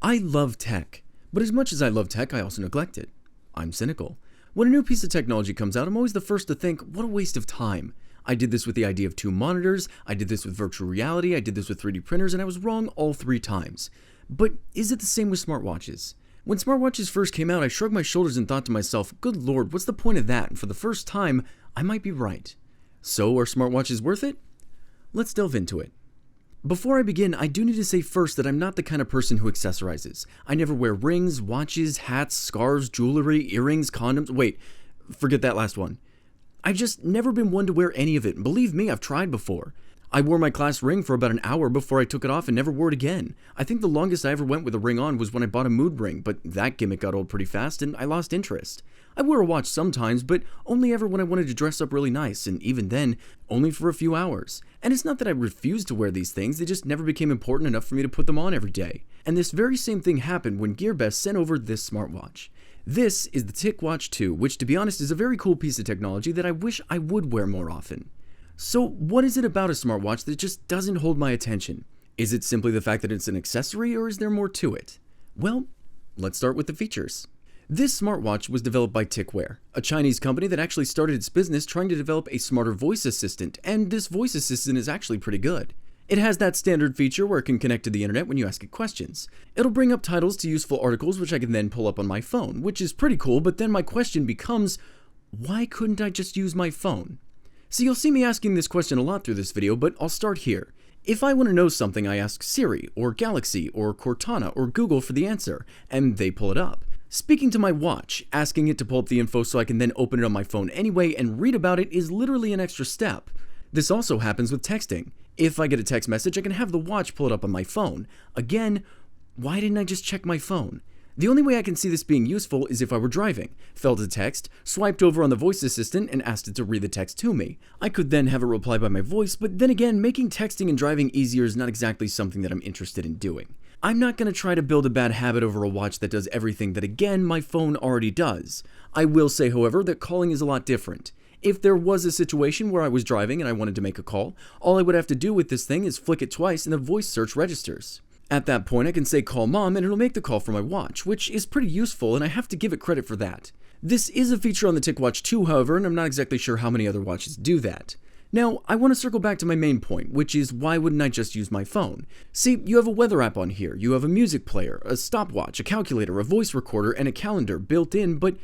I love tech, but as much as I love tech, I also neglect it. I'm cynical. When a new piece of technology comes out, I'm always the first to think, what a waste of time. I did this with the idea of 2 monitors, I did this with virtual reality, I did this with 3D printers, and I was wrong all 3 times. But is it the same with smartwatches? When smartwatches first came out, I shrugged my shoulders and thought to myself, good lord, what's the point of that? And for the first time, I might be right. So are smartwatches worth it? Let's delve into it. Before I begin, I do need to say first that I'm not the kind of person who accessorizes. I never wear rings, watches, hats, scarves, jewelry, earrings, condoms. Wait, forget that last one. I've just never been one to wear any of it, and believe me, I've tried before. I wore my class ring for about an hour before I took it off and never wore it again. I think the longest I ever went with a ring on was when I bought a mood ring, but that gimmick got old pretty fast and I lost interest. I wear a watch sometimes, but only ever when I wanted to dress up really nice, and even then, only for a few hours. And it's not that I refuse to wear these things, they just never became important enough for me to put them on every day. And this very same thing happened when GearBest sent over this smartwatch. This is the TicWatch 2, which to be honest is a very cool piece of technology that I wish I would wear more often. So what is it about a smartwatch that just doesn't hold my attention? Is it simply the fact that it's an accessory, or is there more to it? Well, let's start with the features. This smartwatch was developed by TicWare, a Chinese company that actually started its business trying to develop a smarter voice assistant, and this voice assistant is actually pretty good. It has that standard feature where it can connect to the internet when you ask it questions. It'll bring up titles to useful articles which I can then pull up on my phone, which is pretty cool, but then my question becomes, why couldn't I just use my phone? So you'll see me asking this question a lot through this video, but I'll start here. If I want to know something, I ask Siri, or Galaxy, or Cortana, or Google for the answer, and they pull it up. Speaking to my watch, asking it to pull up the info so I can then open it on my phone anyway and read about it is literally an extra step. This also happens with texting. If I get a text message, I can have the watch pull it up on my phone. Again, why didn't I just check my phone? The only way I can see this being useful is if I were driving, felt a text, swiped over on the voice assistant and asked it to read the text to me. I could then have it reply by my voice, but then again, making texting and driving easier is not exactly something that I'm interested in doing. I'm not going to try to build a bad habit over a watch that does everything that, again, my phone already does. I will say, however, that calling is a lot different. If there was a situation where I was driving and I wanted to make a call, all I would have to do with this thing is flick it twice and the voice search registers. At that point, I can say call mom and it'll make the call from my watch, which is pretty useful and I have to give it credit for that. This is a feature on the TicWatch 2, however, and I'm not exactly sure how many other watches do that. Now, I want to circle back to my main point, which is why wouldn't I just use my phone? See, you have a weather app on here, you have a music player, a stopwatch, a calculator, a voice recorder, and a calendar built in, but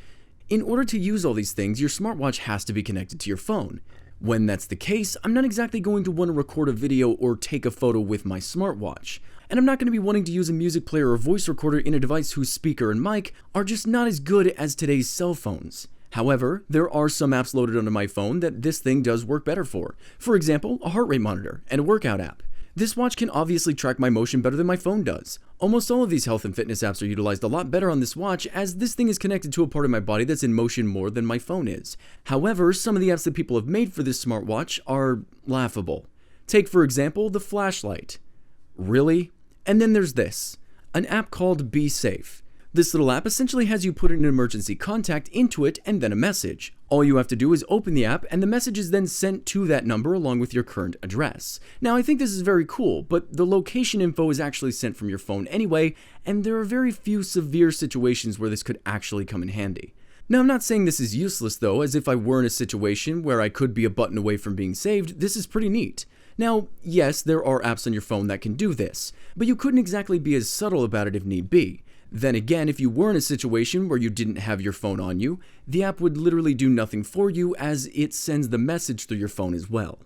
in order to use all these things, your smartwatch has to be connected to your phone. When that's the case, I'm not exactly going to want to record a video or take a photo with my smartwatch. And I'm not going to be wanting to use a music player or voice recorder in a device whose speaker and mic are just not as good as today's cell phones. However, there are some apps loaded onto my phone that this thing does work better for. For example, a heart rate monitor and a workout app. This watch can obviously track my motion better than my phone does. Almost all of these health and fitness apps are utilized a lot better on this watch, as this thing is connected to a part of my body that's in motion more than my phone is. However, some of the apps that people have made for this smartwatch are laughable. Take for example, the flashlight. Really? And then there's this, an app called Be Safe. This little app essentially has you put an emergency contact into it and then a message. All you have to do is open the app and the message is then sent to that number along with your current address. Now I think this is very cool, but the location info is actually sent from your phone anyway, and there are very few severe situations where this could actually come in handy. Now I'm not saying this is useless though, as if I were in a situation where I could be a button away from being saved, this is pretty neat. Now, yes, there are apps on your phone that can do this, but you couldn't exactly be as subtle about it if need be. Then again, if you were in a situation where you didn't have your phone on you, the app would literally do nothing for you as it sends the message through your phone as well.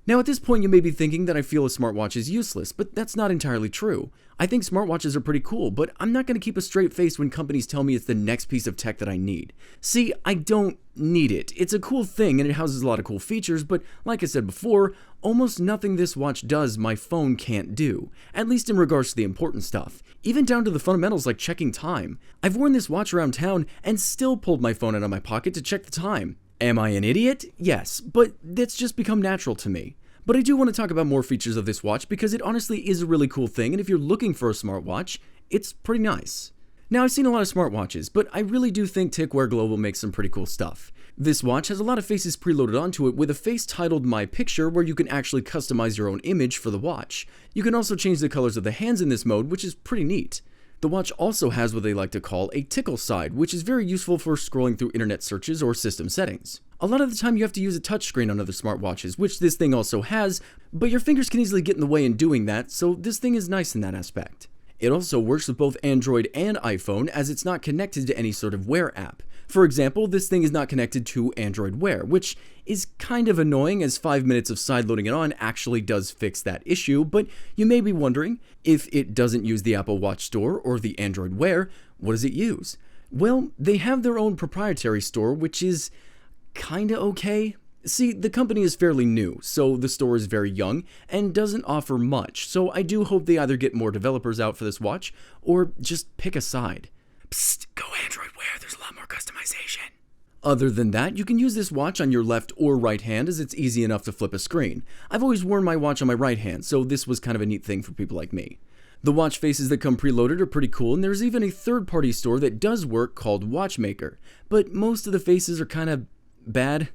Now at this point you may be thinking that I feel a smartwatch is useless, but that's not entirely true. I think smartwatches are pretty cool, but I'm not going to keep a straight face when companies tell me it's the next piece of tech that I need. See, I don't need it. It's a cool thing and it houses a lot of cool features, but like I said before, almost nothing this watch does my phone can't do, at least in regards to the important stuff, even down to the fundamentals like checking time. I've worn this watch around town and still pulled my phone out of my pocket to check the time. Am I an idiot? Yes, but that's just become natural to me. But I do want to talk about more features of this watch because it honestly is a really cool thing, and if you're looking for a smartwatch, it's pretty nice. Now I've seen a lot of smartwatches, but I really do think TicWare Global makes some pretty cool stuff. This watch has a lot of faces preloaded onto it with a face titled My Picture where you can actually customize your own image for the watch. You can also change the colors of the hands in this mode, which is pretty neat. The watch also has what they like to call a tickle side, which is very useful for scrolling through internet searches or system settings. A lot of the time you have to use a touchscreen on other smartwatches, which this thing also has, but your fingers can easily get in the way in doing that, so this thing is nice in that aspect. It also works with both Android and iPhone as it's not connected to any sort of Wear app. For example, this thing is not connected to Android Wear, which is kind of annoying as 5 minutes of sideloading it on actually does fix that issue, but you may be wondering, if it doesn't use the Apple Watch Store or the Android Wear, what does it use? Well, they have their own proprietary store, which is kinda okay. See, the company is fairly new, so the store is very young and doesn't offer much, so I do hope they either get more developers out for this watch or just pick a side. Psst, go Android Wear, there's a lot more customization. Other than that, you can use this watch on your left or right hand as it's easy enough to flip a screen. I've always worn my watch on my right hand, so this was kind of a neat thing for people like me. The watch faces that come preloaded are pretty cool, and there's even a third-party store that does work called Watchmaker, but most of the faces are kind of bad.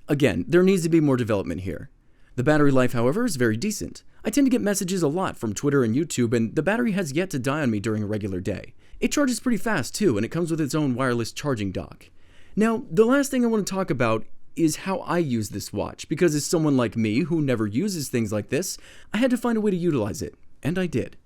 Again, there needs to be more development here. The battery life, however, is very decent. I tend to get messages a lot from Twitter and YouTube, and the battery has yet to die on me during a regular day. It charges pretty fast too, and it comes with its own wireless charging dock. Now, the last thing I want to talk about is how I use this watch, because as someone like me who never uses things like this, I had to find a way to utilize it, and I did.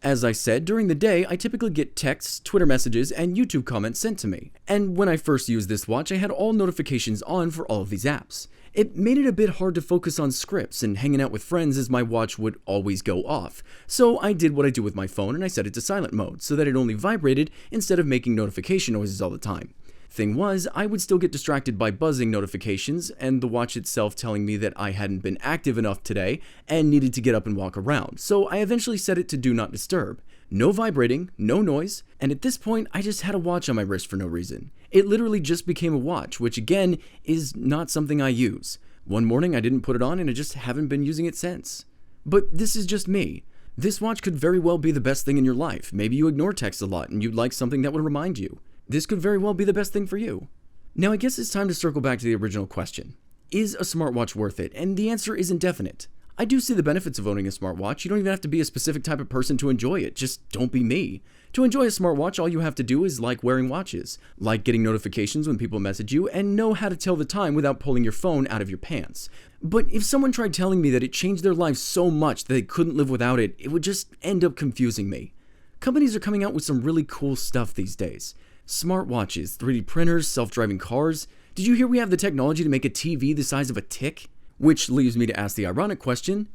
As I said, during the day, I typically get texts, Twitter messages, and YouTube comments sent to me. And when I first used this watch, I had all notifications on for all of these apps. It made it a bit hard to focus on scripts and hanging out with friends as my watch would always go off. So I did what I do with my phone and I set it to silent mode so that it only vibrated instead of making notification noises all the time. Thing was, I would still get distracted by buzzing notifications and the watch itself telling me that I hadn't been active enough today and needed to get up and walk around, so I eventually set it to Do Not Disturb. No vibrating, no noise, and at this point I just had a watch on my wrist for no reason. It literally just became a watch, which again is not something I use. One morning I didn't put it on and I just haven't been using it since. But this is just me. This watch could very well be the best thing in your life. Maybe you ignore text a lot and you'd like something that would remind you. This could very well be the best thing for you. Now I guess it's time to circle back to the original question. Is a smartwatch worth it? And the answer is indefinite. I do see the benefits of owning a smartwatch. You don't even have to be a specific type of person to enjoy it. Just don't be me. To enjoy a smartwatch, all you have to do is like wearing watches, like getting notifications when people message you, and know how to tell the time without pulling your phone out of your pants. But if someone tried telling me that it changed their life so much that they couldn't live without it, it would just end up confusing me. Companies are coming out with some really cool stuff these days. Smartwatches, 3D printers, self-driving cars. Did you hear we have the technology to make a TV the size of a tick? Which leaves me to ask the ironic question,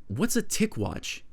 what's a tick watch?